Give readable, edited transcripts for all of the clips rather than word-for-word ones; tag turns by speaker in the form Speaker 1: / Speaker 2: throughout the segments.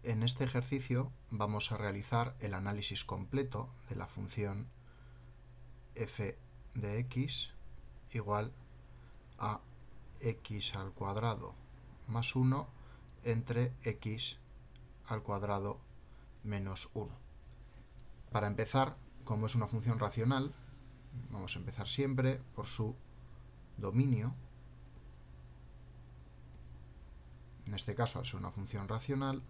Speaker 1: En este ejercicio vamos a realizar el análisis completo de la función f de x igual a x al cuadrado más 1 entre x al cuadrado menos 1. Para empezar, como es una función racional, vamos a empezar siempre por su dominio. En este caso, al ser una función racional,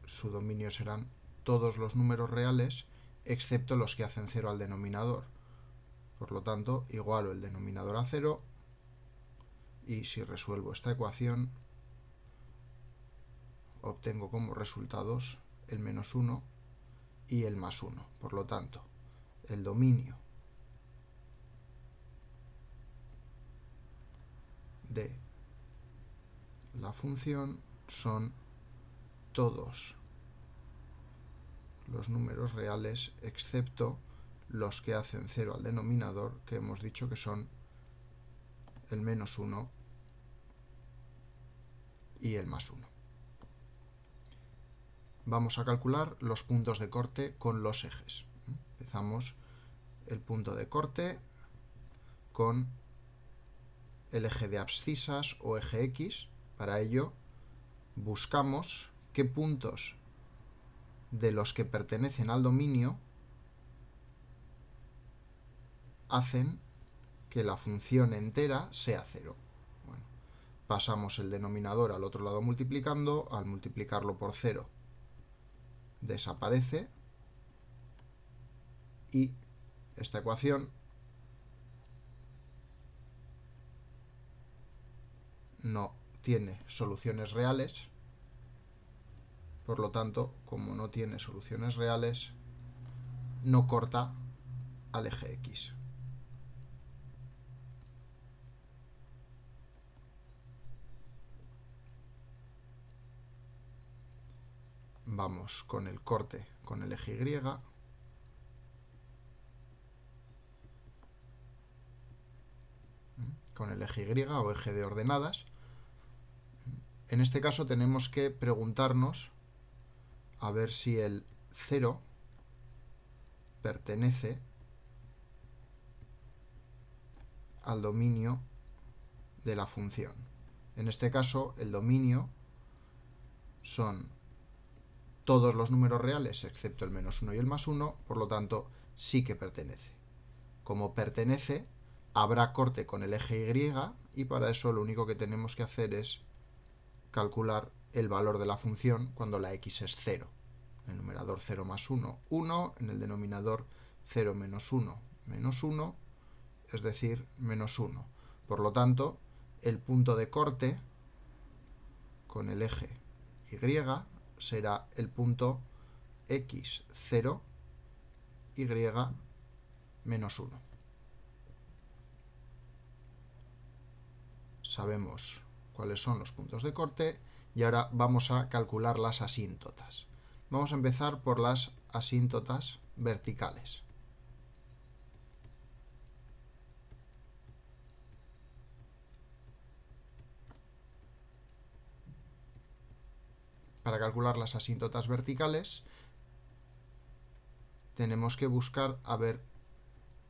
Speaker 1: su dominio serán todos los números reales excepto los que hacen 0 al denominador. Por lo tanto, igualo el denominador a 0 y si resuelvo esta ecuación obtengo como resultados el menos 1 y el más 1. Por lo tanto, el dominio de la función son todos los números reales excepto los que hacen 0 al denominador, que hemos dicho que son el menos 1 y el más 1. Vamos a calcular los puntos de corte con los ejes. Empezamos el punto de corte con el eje de abscisas o eje X. Para ello buscamos qué puntos de los que pertenecen al dominio hacen que la función entera sea 0. Bueno, pasamos el denominador al otro lado multiplicando, al multiplicarlo por 0 desaparece y esta ecuación no tiene soluciones reales. Por lo tanto, como no tiene soluciones reales, no corta al eje X. Vamos con el corte con el eje Y. Con el eje Y o eje de ordenadas. En este caso tenemos que preguntarnos a ver si el 0 pertenece al dominio de la función. En este caso, el dominio son todos los números reales excepto el menos 1 y el más 1, por lo tanto, sí que pertenece. Como pertenece, habrá corte con el eje Y y para eso lo único que tenemos que hacer es calcular el valor de la función cuando la x es 0. En el numerador 0 más 1, 1, en el denominador 0 menos 1, menos 1, es decir, menos 1. Por lo tanto, el punto de corte con el eje Y será el punto x0, y menos 1. Sabemos cuáles son los puntos de corte y ahora vamos a calcular las asíntotas. Vamos a empezar por las asíntotas verticales. Para calcular las asíntotas verticales tenemos que buscar a ver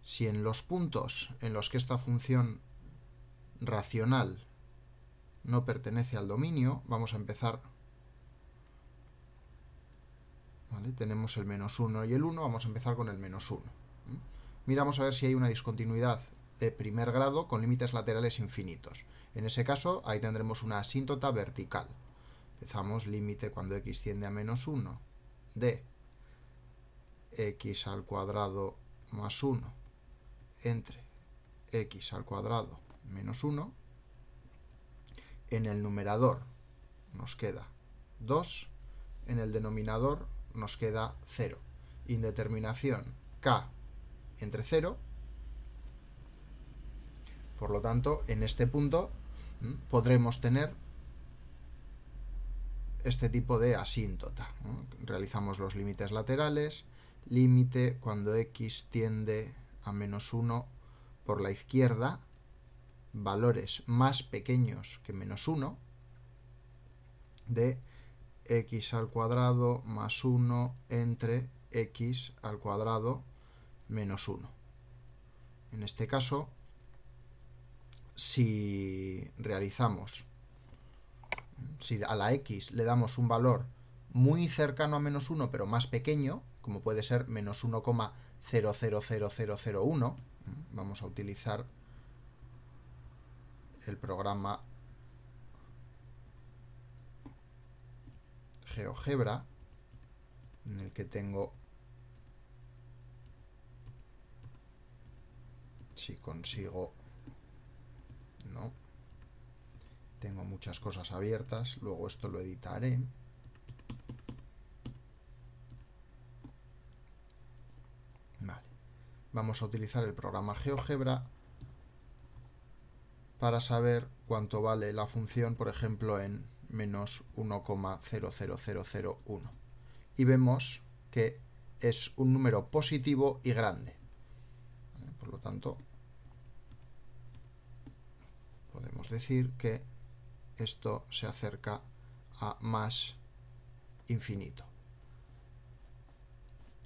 Speaker 1: si en los puntos en los que esta función racional no pertenece al dominio, vamos a empezar, ¿vale? Tenemos el menos 1 y el 1, vamos a empezar con el menos 1. Miramos a ver si hay una discontinuidad de primer grado con límites laterales infinitos. En ese caso, ahí tendremos una asíntota vertical. Empezamos límite cuando x tiende a menos 1 de x al cuadrado más 1 entre x al cuadrado menos 1. En el numerador nos queda 2, en el denominador nos queda 0. Indeterminación k entre 0. Por lo tanto, en este punto podremos tener este tipo de asíntota. Realizamos los límites laterales. Límite cuando x tiende a menos 1 por la izquierda, valores más pequeños que menos 1, de x al cuadrado más 1 entre x al cuadrado menos 1. En este caso, si a la x le damos un valor muy cercano a menos 1, pero más pequeño, como puede ser menos 1,000001, vamos a utilizar el programa GeoGebra, en el que tengo, si consigo, no, tengo muchas cosas abiertas, luego esto lo editaré. Vale. Vamos a utilizar el programa GeoGebra para saber cuánto vale la función, por ejemplo, en menos 1,00001. Y vemos que es un número positivo y grande. Por lo tanto, podemos decir que esto se acerca a más infinito.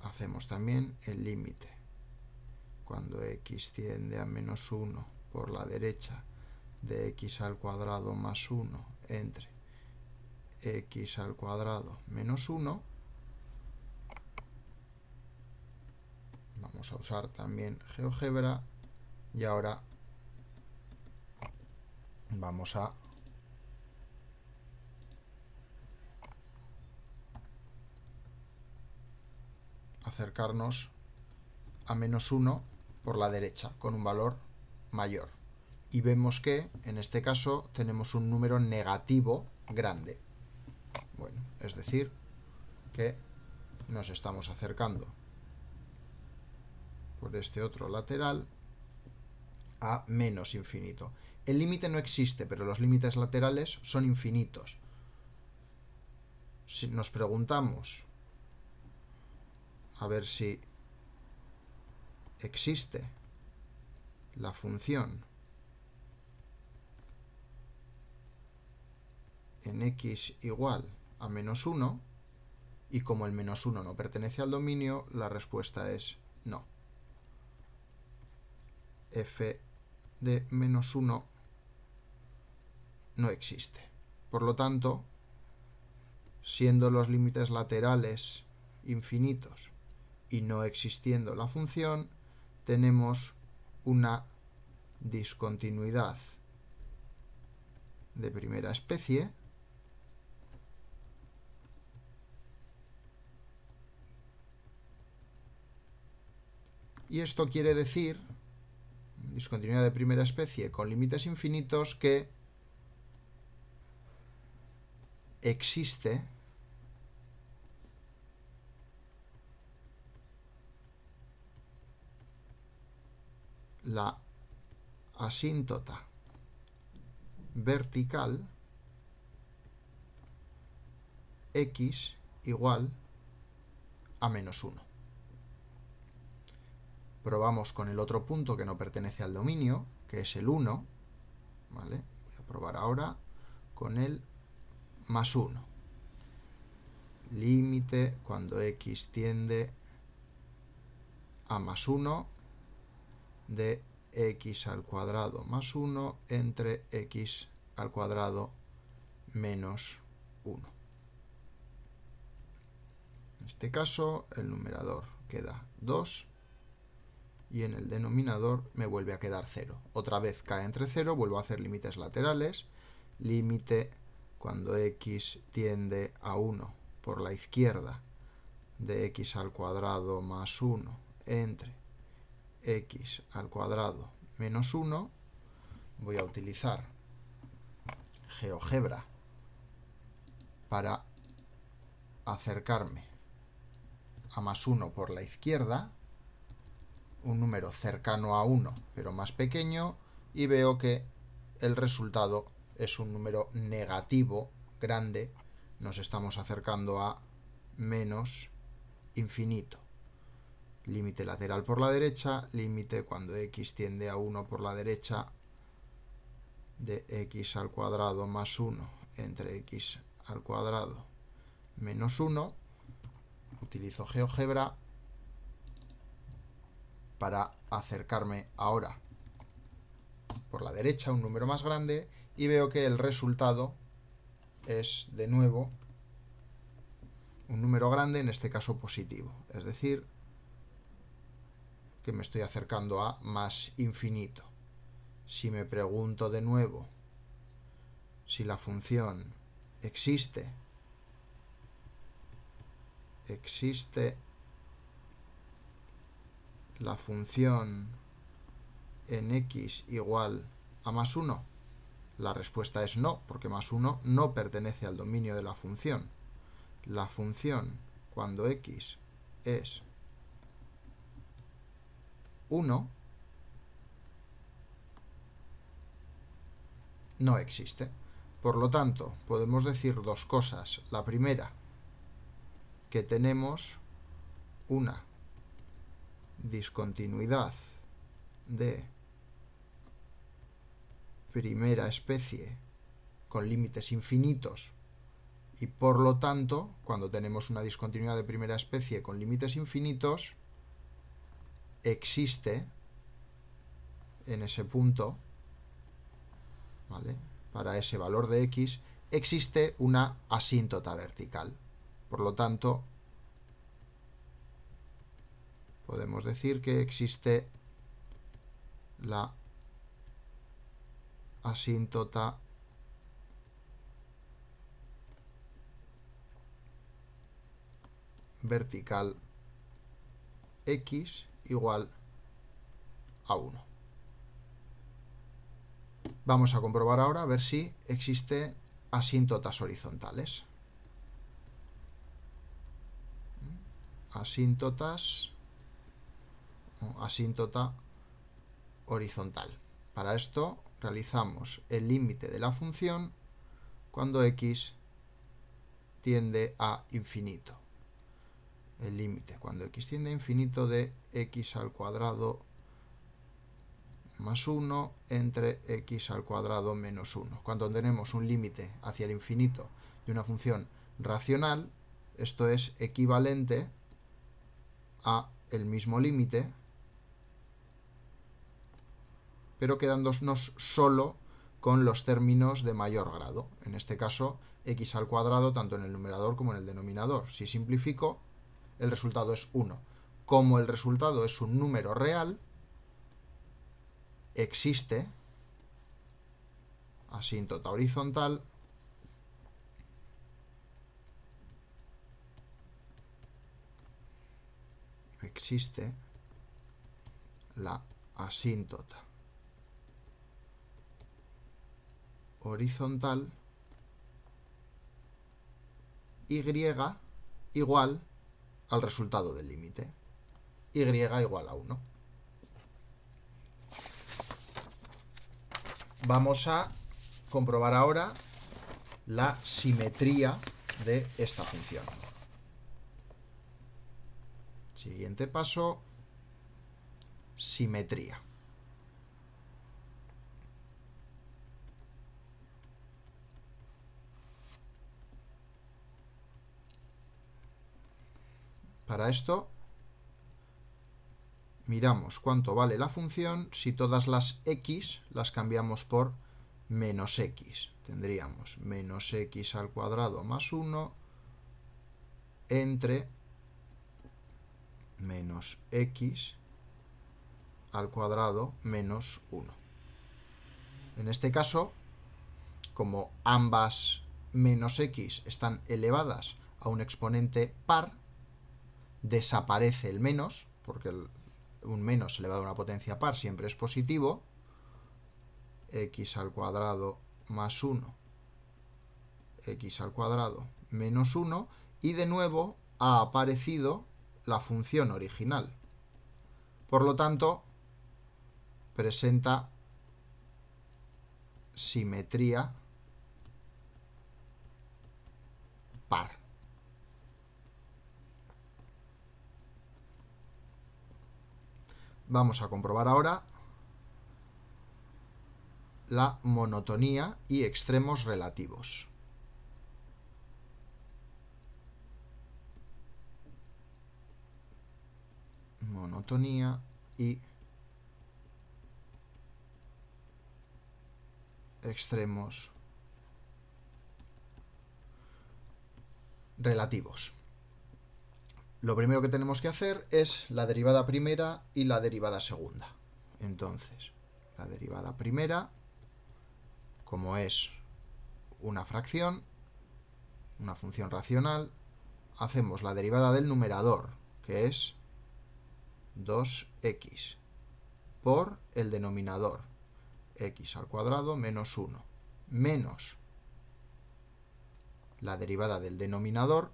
Speaker 1: Hacemos también el límite. Cuando x tiende a menos 1 por la derecha de x al cuadrado más 1 entre x al cuadrado menos 1, vamos a usar también GeoGebra y ahora vamos a acercarnos a menos 1 por la derecha con un valor mayor. Y vemos que, en este caso, tenemos un número negativo grande. Bueno, es decir, que nos estamos acercando por este otro lateral a menos infinito. El límite no existe, pero los límites laterales son infinitos. Si nos preguntamos a ver si existe la función en x igual a menos 1, y como el menos 1 no pertenece al dominio, la respuesta es no. F de menos 1 no existe. Por lo tanto, siendo los límites laterales infinitos y no existiendo la función, tenemos una discontinuidad de primera especie y esto quiere decir, discontinuidad de primera especie con límites infinitos, que existe la asíntota vertical x igual a menos 1. Probamos con el otro punto que no pertenece al dominio, que es el 1. ¿Vale? Voy a probar ahora con el más 1. Límite cuando x tiende a más 1 de x al cuadrado más 1 entre x al cuadrado menos 1. En este caso, el numerador queda 2 y en el denominador me vuelve a quedar 0. Otra vez cae entre 0, vuelvo a hacer límites laterales. Límite cuando x tiende a 1 por la izquierda de x al cuadrado más 1 entre x al cuadrado menos 1. Voy a utilizar GeoGebra para acercarme a más 1 por la izquierda, un número cercano a 1 pero más pequeño, y veo que el resultado es un número negativo grande. Nos estamos acercando a menos infinito. Límite lateral por la derecha, límite cuando x tiende a 1 por la derecha de x al cuadrado más 1 entre x al cuadrado menos 1. Utilizo GeoGebra para acercarme ahora por la derecha, un número más grande, y veo que el resultado es de nuevo un número grande, en este caso positivo. Es decir, que me estoy acercando a más infinito. Si me pregunto de nuevo si la función existe la función en x igual a más 1, la respuesta es no, porque más 1 no pertenece al dominio de la función. La función, cuando x es 1, no existe. Por lo tanto, podemos decir dos cosas. La primera, que tenemos una discontinuidad de primera especie con límites infinitos, y por lo tanto, cuando tenemos una discontinuidad de primera especie con límites infinitos, existe en ese punto, ¿vale?, para ese valor de x, existe una asíntota vertical. Por lo tanto, podemos decir que existe la asíntota vertical x igual a 1. Vamos a comprobar ahora a ver si existen asíntotas horizontales. Asíntota horizontal. Para esto realizamos el límite de la función cuando x tiende a infinito. El límite cuando x tiende a infinito de x al cuadrado más 1 entre x al cuadrado menos 1. Cuando tenemos un límite hacia el infinito de una función racional, esto es equivalente a el mismo límite, pero quedándonos solo con los términos de mayor grado. En este caso, x al cuadrado tanto en el numerador como en el denominador. Si simplifico, el resultado es 1. Como el resultado es un número real, existe asíntota horizontal la asíntota horizontal y igual al resultado del límite, y igual a 1. Vamos a comprobar ahora la simetría de esta función. Siguiente paso, simetría. Para esto, miramos cuánto vale la función si todas las x las cambiamos por menos x. Tendríamos menos x al cuadrado más 1 entre menos x al cuadrado menos 1. En este caso, como ambas menos x están elevadas a un exponente par, desaparece el menos, porque un menos elevado a una potencia par siempre es positivo. X al cuadrado más 1, x al cuadrado menos 1, y de nuevo ha aparecido la función original. Por lo tanto, presenta simetría par. Vamos a comprobar ahora la monotonía y extremos relativos. monotonía y extremos relativos. Lo primero que tenemos que hacer es la derivada primera y la derivada segunda. Entonces, la derivada primera, como es una fracción, una función racional, hacemos la derivada del numerador, que es 2x, por el denominador, x al cuadrado menos 1, menos la derivada del denominador,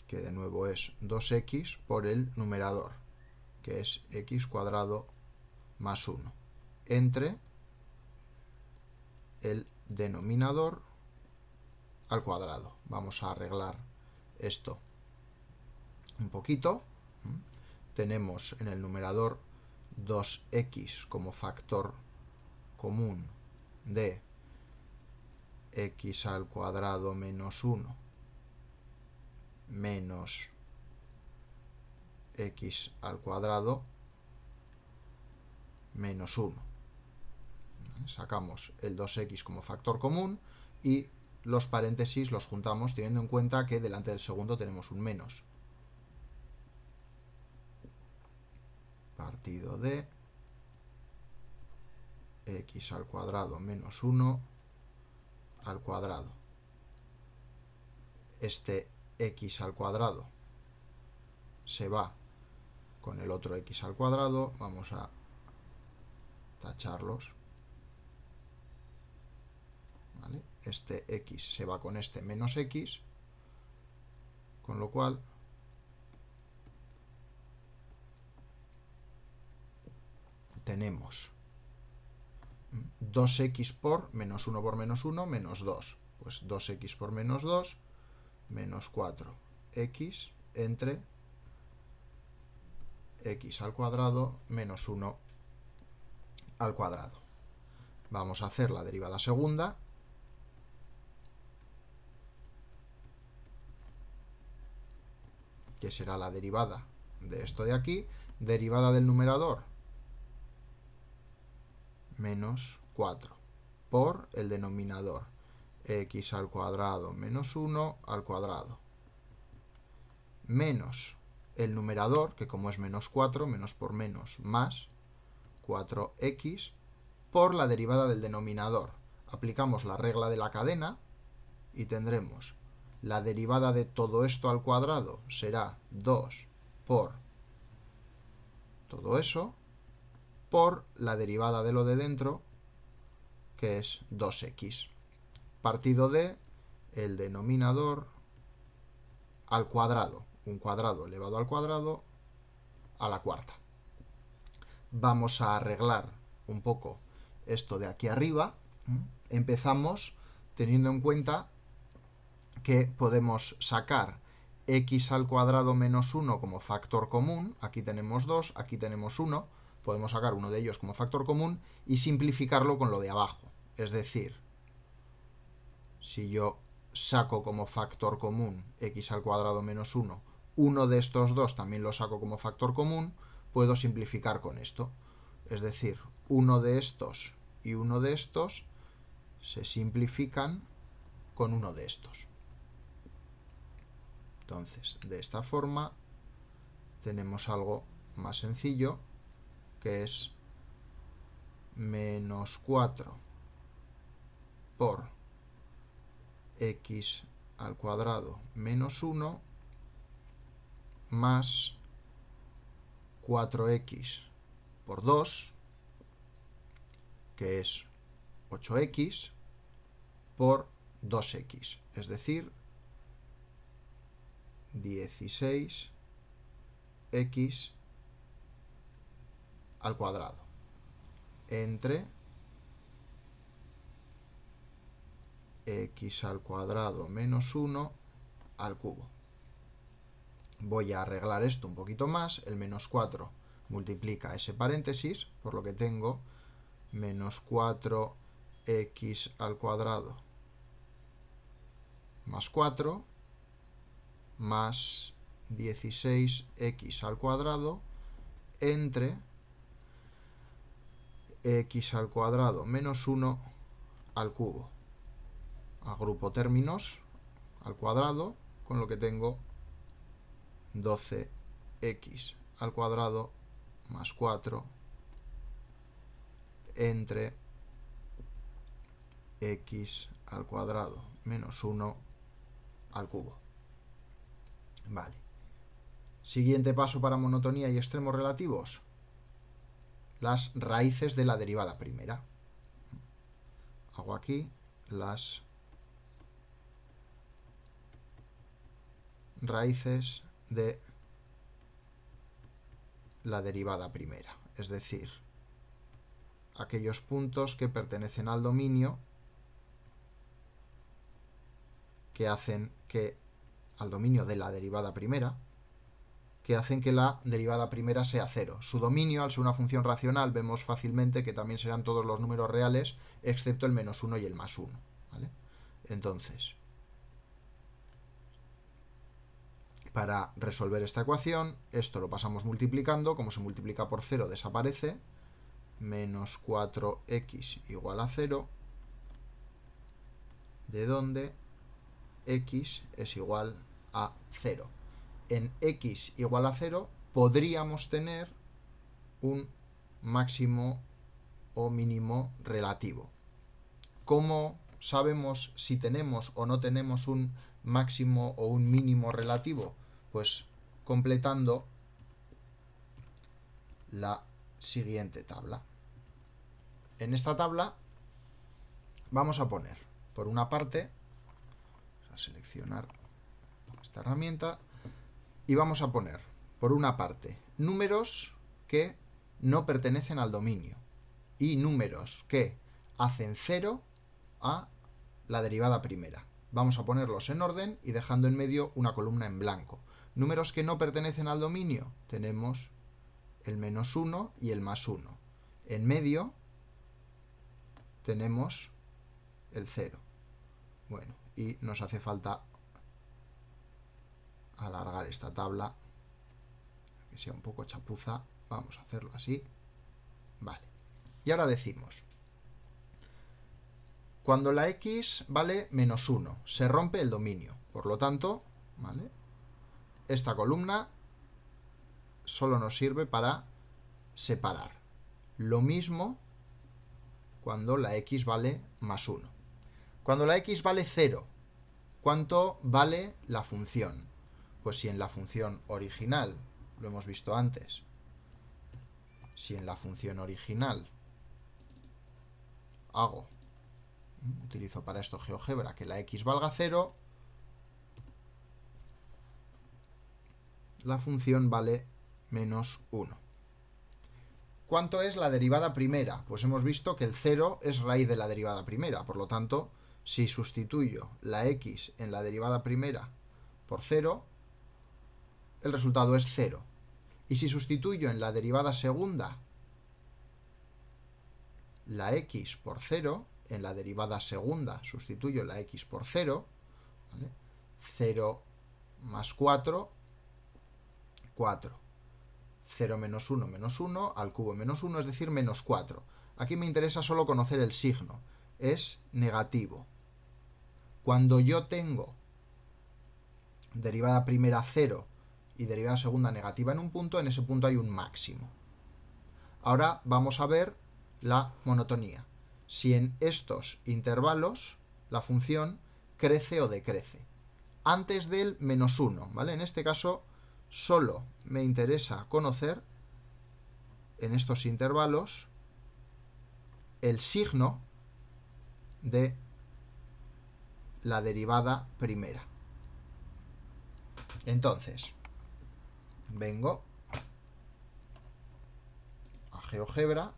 Speaker 1: que de nuevo es 2x por el numerador, que es x cuadrado más 1, entre el denominador al cuadrado. Vamos a arreglar esto un poquito. Tenemos en el numerador 2x como factor común de x al cuadrado menos 1 menos x al cuadrado menos 1. Sacamos el 2x como factor común y los paréntesis los juntamos teniendo en cuenta que delante del segundo tenemos un menos. Partido de x al cuadrado menos 1 al cuadrado. Este x al cuadrado se va con el otro x al cuadrado. Vamos a tacharlos. ¿Vale? Este x se va con este menos x, con lo cual tenemos 2x por menos 1 por menos 1, menos 2. Pues 2x por menos 2, menos 4x entre x al cuadrado menos 1 al cuadrado. Vamos a hacer la derivada segunda. Que será la derivada de esto de aquí. Derivada del numerador, menos 4, por el denominador, x al cuadrado menos 1 al cuadrado, menos el numerador, que como es menos 4, menos por menos, más 4x, por la derivada del denominador. Aplicamos la regla de la cadena y tendremos la derivada de todo esto al cuadrado será 2 por todo eso, por la derivada de lo de dentro, que es 2x, partido de el denominador al cuadrado, un cuadrado elevado al cuadrado a la cuarta. Vamos a arreglar un poco esto de aquí arriba. Empezamos teniendo en cuenta que podemos sacar x al cuadrado menos 1 como factor común. Aquí tenemos 2, aquí tenemos 1. Podemos sacar uno de ellos como factor común y simplificarlo con lo de abajo. Es decir, si yo saco como factor común x al cuadrado menos 1, uno de estos dos también lo saco como factor común, puedo simplificar con esto. Es decir, uno de estos y uno de estos se simplifican con uno de estos. Entonces, de esta forma tenemos algo más sencillo, que es menos 4 por x al cuadrado menos 1 más 4x por 2, que es 8x, por 2x, es decir, 16x al cuadrado, entre x al cuadrado menos 1 al cubo. Voy a arreglar esto un poquito más. El menos 4 multiplica ese paréntesis, por lo que tengo menos 4x al cuadrado más 4 más 16x al cuadrado entre x al cuadrado menos 1 al cubo. Agrupo términos al cuadrado, con lo que tengo 12x al cuadrado más 4 entre x al cuadrado menos 1 al cubo. Vale. Siguiente paso para monotonía y extremos relativos. Las raíces de la derivada primera. Hago aquí las raíces de la derivada primera, es decir, aquellos puntos que pertenecen al dominio que hacen que, al dominio de la derivada primera, que hacen que la derivada primera sea 0. Su dominio, al ser una función racional, vemos fácilmente que también serán todos los números reales, excepto el menos 1 y el más 1. ¿Vale? Entonces, para resolver esta ecuación, esto lo pasamos multiplicando. Como se multiplica por 0, desaparece. Menos 4x igual a 0, de donde x es igual a 0. En x igual a 0 podríamos tener un máximo o mínimo relativo. ¿Cómo sabemos si tenemos o no tenemos un máximo o un mínimo relativo? Pues completando la siguiente tabla. En esta tabla vamos a poner, por una parte, vamos a seleccionar esta herramienta, y vamos a poner, por una parte, números que no pertenecen al dominio y números que hacen 0 a la derivada primera. Vamos a ponerlos en orden y dejando en medio una columna en blanco. Números que no pertenecen al dominio, tenemos el menos 1 y el más 1. En medio tenemos el 0. Bueno, y nos hace falta alargar esta tabla, que sea un poco chapuza. Vamos a hacerlo así. Vale. Y ahora decimos, cuando la x vale menos 1, se rompe el dominio. Por lo tanto, ¿vale?, esta columna solo nos sirve para separar. Lo mismo cuando la x vale más 1. Cuando la x vale 0, ¿cuánto vale la función? Pues si en la función original, lo hemos visto antes, si en la función original utilizo para esto GeoGebra, que la x valga 0, la función vale menos 1. ¿Cuánto es la derivada primera? Pues hemos visto que el 0 es raíz de la derivada primera, por lo tanto, si sustituyo la x en la derivada primera por 0, el resultado es 0. Y si sustituyo en la derivada segunda la x por 0, en la derivada segunda sustituyo la x por 0, ¿vale?, 0 más 4, 4. 0 menos 1, al cubo menos 1, es decir, menos 4. Aquí me interesa solo conocer el signo. Es negativo. Cuando yo tengo derivada primera 0 y derivada segunda negativa en un punto, en ese punto hay un máximo. Ahora vamos a ver la monotonía. Si en estos intervalos la función crece o decrece. Antes del menos 1, ¿vale? En este caso solo me interesa conocer en estos intervalos el signo de la derivada primera. Entonces, vengo a GeoGebra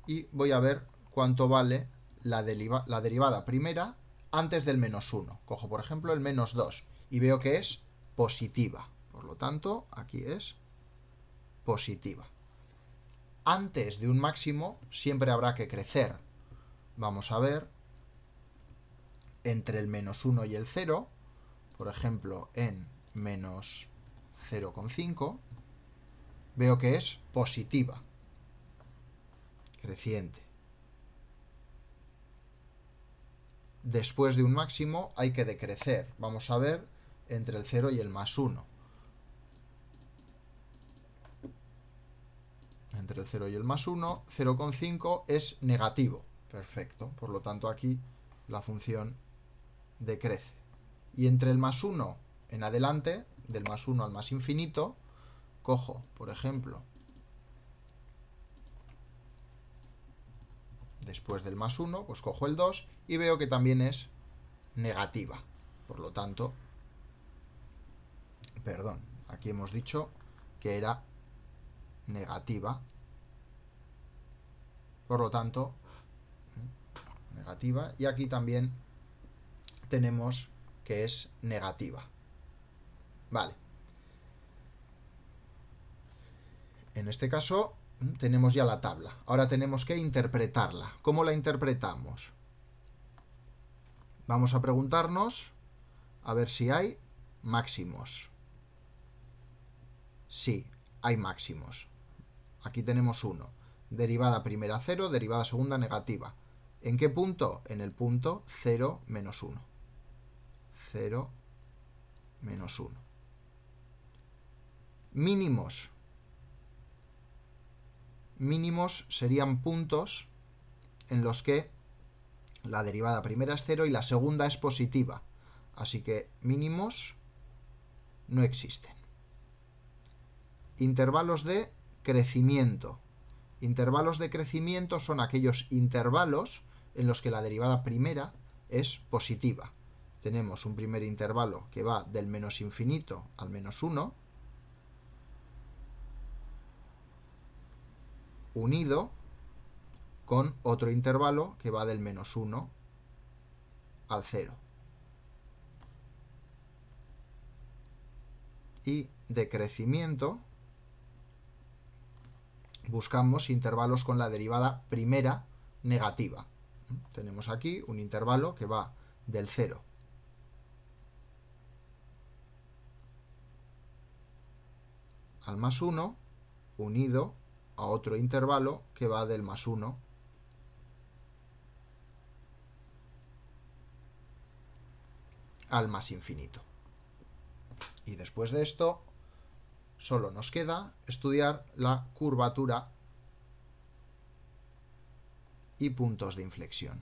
Speaker 1: y voy a ver cuánto vale la derivada primera antes del menos 1. Cojo, por ejemplo, el menos 2 y veo que es positiva. Por lo tanto, aquí es positiva. Antes de un máximo siempre habrá que crecer. Vamos a ver entre el menos 1 y el 0, por ejemplo, en menos 0,5, veo que es positiva, creciente. Después de un máximo hay que decrecer. Vamos a ver entre el 0 y el más 1. Entre el 0 y el más 1, 0,5 es negativo. Perfecto. Por lo tanto, aquí la función decrece. Y entre el más 1 en adelante, del más 1 al más infinito, cojo, por ejemplo, después del más 1, pues cojo el 2 y veo que también es negativa. Por lo tanto, perdón, aquí hemos dicho que era negativa. Por lo tanto, negativa. Y aquí también tenemos que es negativa. Vale. En este caso tenemos ya la tabla. Ahora tenemos que interpretarla. ¿Cómo la interpretamos? Vamos a preguntarnos a ver si hay máximos. Sí, hay máximos. Aquí tenemos 1. Derivada primera 0, derivada segunda negativa. ¿En qué punto? En el punto 0 menos 1. 0 menos 1. Mínimos. Mínimos serían puntos en los que la derivada primera es 0 y la segunda es positiva. Así que mínimos no existen. Intervalos de crecimiento. Intervalos de crecimiento son aquellos intervalos en los que la derivada primera es positiva. Tenemos un primer intervalo que va del menos infinito al menos 1, unido con otro intervalo que va del menos 1 al 0. Y de crecimiento buscamos intervalos con la derivada primera negativa. Tenemos aquí un intervalo que va del 0 al más 1, unido a otro intervalo que va del más 1 al más infinito. Y después de esto, solo nos queda estudiar la curvatura y puntos de inflexión.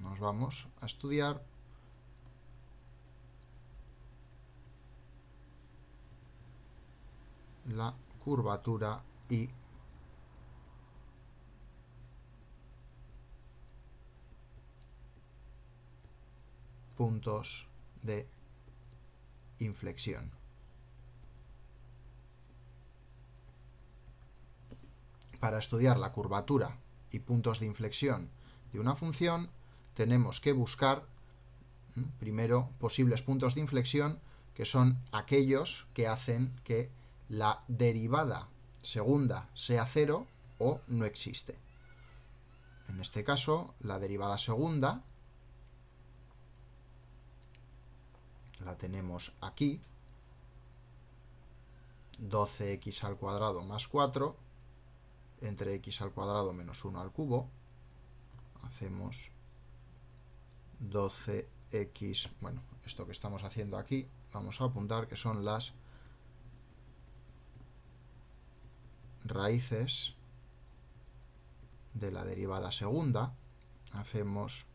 Speaker 1: Nos vamos a estudiar la curvatura y puntos de inflexión. Para estudiar la curvatura y puntos de inflexión de una función, tenemos que buscar primero posibles puntos de inflexión, que son aquellos que hacen que la derivada segunda sea 0 o no existe. En este caso, la derivada segunda la tenemos aquí, 12x al cuadrado más 4, entre x al cuadrado menos 1 al cubo, hacemos 12x, bueno, esto que estamos haciendo aquí, vamos a apuntar que son las raíces de la derivada segunda, hacemos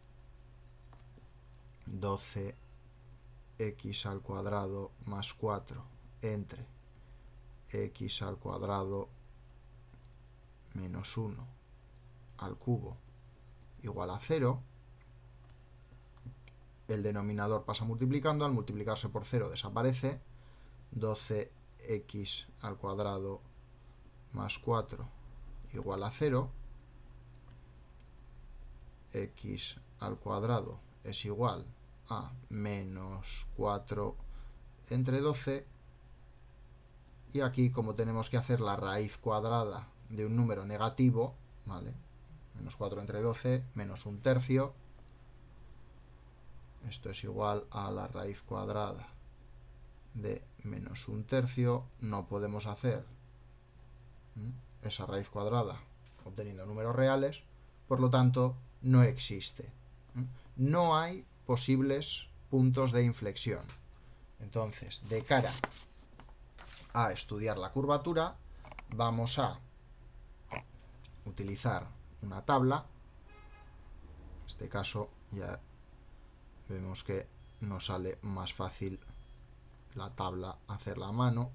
Speaker 1: 12x al cuadrado más 4 entre x al cuadrado menos 1 al cubo igual a 0. El denominador pasa multiplicando, al multiplicarse por 0 desaparece. 12x al cuadrado más 4 igual a 0. X al cuadrado es igual a menos 4 entre 12. Y aquí, como tenemos que hacer la raíz cuadrada de un número negativo, ¿vale? Menos 4 entre 12, menos un tercio. Esto es igual a la raíz cuadrada de menos 1/3 no podemos hacer esa raíz cuadrada obteniendo números reales, por lo tanto no existe. No hay posibles puntos de inflexión. Entonces, de cara a estudiar la curvatura, vamos a utilizar una tabla. En este caso ya vemos que nos sale más fácil la tabla hacerla a mano.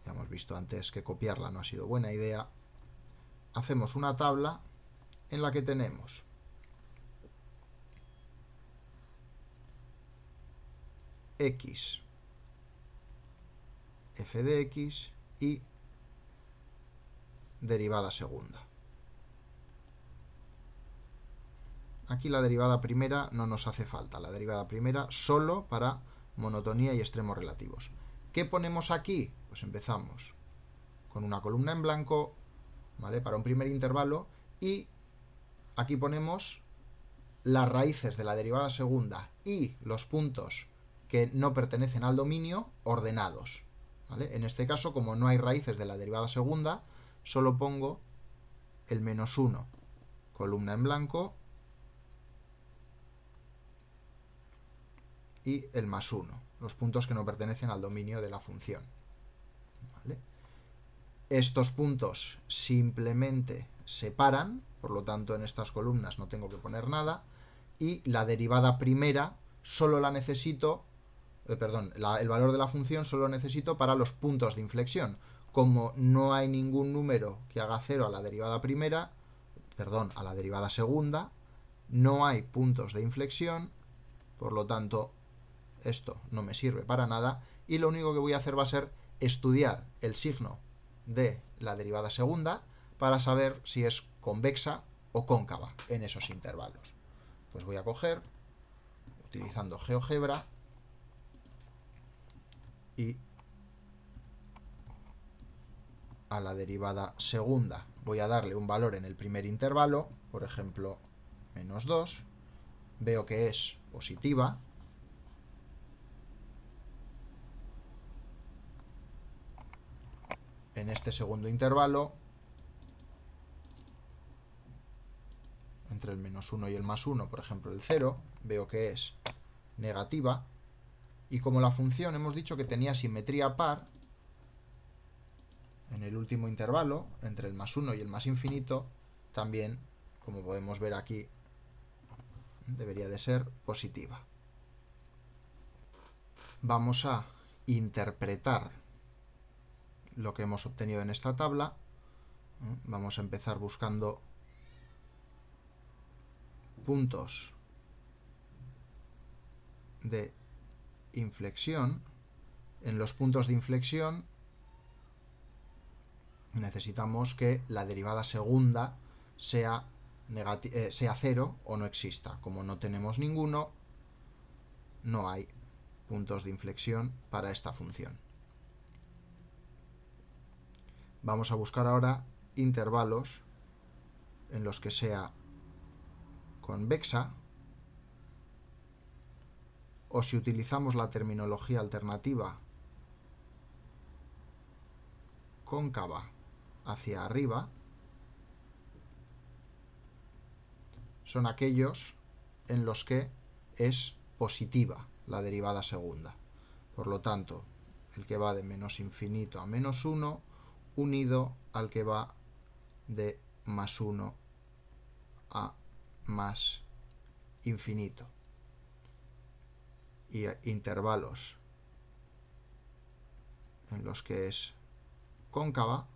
Speaker 1: Ya hemos visto antes que copiarla no ha sido buena idea. Hacemos una tabla en la que tenemos x, f de x y derivada segunda. Aquí la derivada primera no nos hace falta. La derivada primera solo para monotonía y extremos relativos. ¿Qué ponemos aquí? Pues empezamos con una columna en blanco, ¿vale? Para un primer intervalo, y aquí ponemos las raíces de la derivada segunda y los puntos que no pertenecen al dominio ordenados, ¿vale? En este caso, como no hay raíces de la derivada segunda, solo pongo el menos 1, columna en blanco, y el más 1, los puntos que no pertenecen al dominio de la función, ¿vale? Estos puntos simplemente separan, por lo tanto en estas columnas no tengo que poner nada, y la derivada primera solo la necesito, el valor de la función solo lo necesito para los puntos de inflexión. Como no hay ningún número que haga 0 a la derivada primera, a la derivada segunda, no hay puntos de inflexión, por lo tanto esto no me sirve para nada, y lo único que voy a hacer va a ser estudiar el signo de la derivada segunda para saber si es convexa o cóncava en esos intervalos. Pues voy a coger, utilizando GeoGebra, y a la derivada segunda voy a darle un valor en el primer intervalo, por ejemplo, menos 2, veo que es positiva, en este segundo intervalo, entre el menos 1 y el más 1, por ejemplo el 0, veo que es negativa, y como la función hemos dicho que tenía simetría par, en el último intervalo, entre el más 1 y el más infinito, también, como podemos ver aquí, debería de ser positiva. Vamos a interpretar lo que hemos obtenido en esta tabla. Vamos a empezar buscando puntos de inflexión. En los puntos de inflexión necesitamos que la derivada segunda sea 0 o no exista. Como no tenemos ninguno, no hay puntos de inflexión para esta función. Vamos a buscar ahora intervalos en los que sea convexa, o si utilizamos la terminología alternativa, cóncava hacia arriba. Son aquellos en los que es positiva la derivada segunda. Por lo tanto, el que va de menos infinito a menos 1, unido al que va de más 1 a más infinito. Y intervalos en los que es cóncava,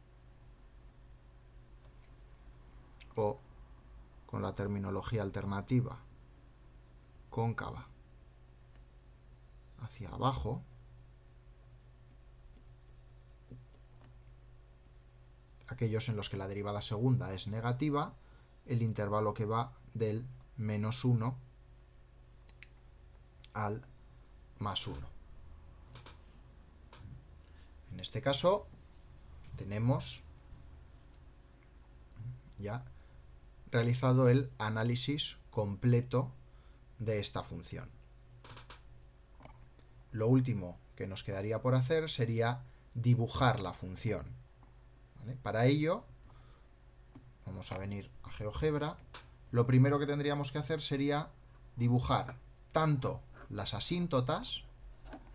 Speaker 1: o con la terminología alternativa, cóncava hacia abajo, aquellos en los que la derivada segunda es negativa, el intervalo que va del menos 1 al más 1. En este caso tenemos ya realizado el análisis completo de esta función. lo último que nos quedaría por hacer sería dibujar la función, ¿vale? Para ello, vamos a venir a GeoGebra. Lo primero que tendríamos que hacer sería dibujar tanto las asíntotas,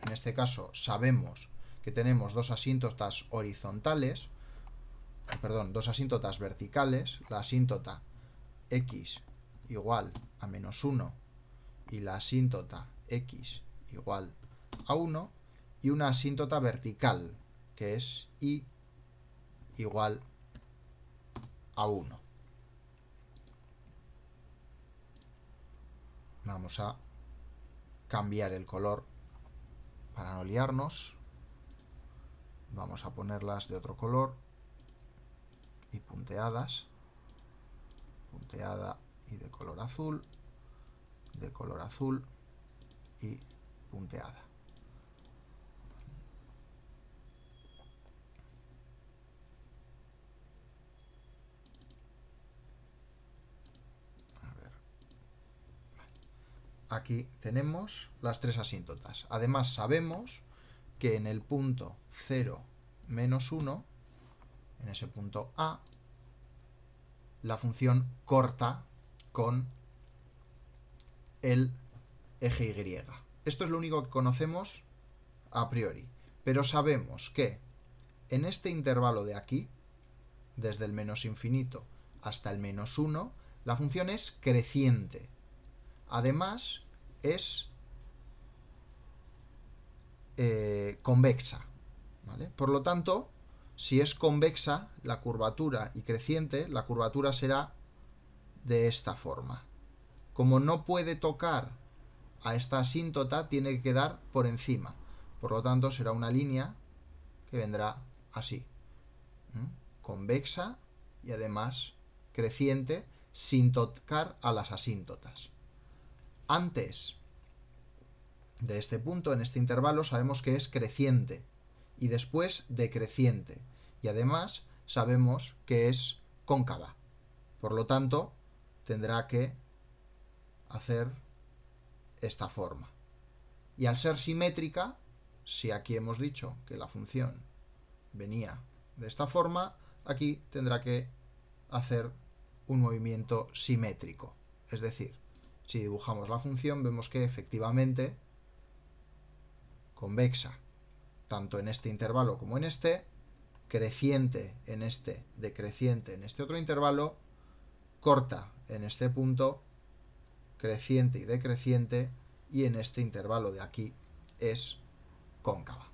Speaker 1: en este caso sabemos que tenemos dos asíntotas horizontales, perdón, dos asíntotas verticales, la asíntota x igual a -1 y la asíntota x igual a 1, y una asíntota vertical, que es y igual a 1. Vamos a cambiar el color para no liarnos. Vamos a ponerlas de otro color y punteadas. Punteada y de color azul y punteada. A ver. Aquí tenemos las tres asíntotas. Además sabemos que en el punto 0, -1, en ese punto A, la función corta con el eje Y. Esto es lo único que conocemos a priori, pero sabemos que en este intervalo de aquí, desde el -infinito hasta el -1, la función es creciente. Además, es convexa, ¿vale? Por lo tanto, si es convexa la curvatura y creciente, la curvatura será de esta forma. Como no puede tocar a esta asíntota, tiene que quedar por encima. Por lo tanto, será una línea que vendrá así. Convexa y además creciente sin tocar a las asíntotas. Antes de este punto, en este intervalo, sabemos que es creciente y después decreciente. Y además sabemos que es cóncava. Por lo tanto, tendrá que hacer esta forma. Y al ser simétrica, si aquí hemos dicho que la función venía de esta forma, aquí tendrá que hacer un movimiento simétrico. Es decir, si dibujamos la función, vemos que efectivamente convexa, tanto en este intervalo como en este, creciente en este, decreciente en este otro intervalo, corta en este punto, creciente y decreciente, y en este intervalo de aquí es cóncava.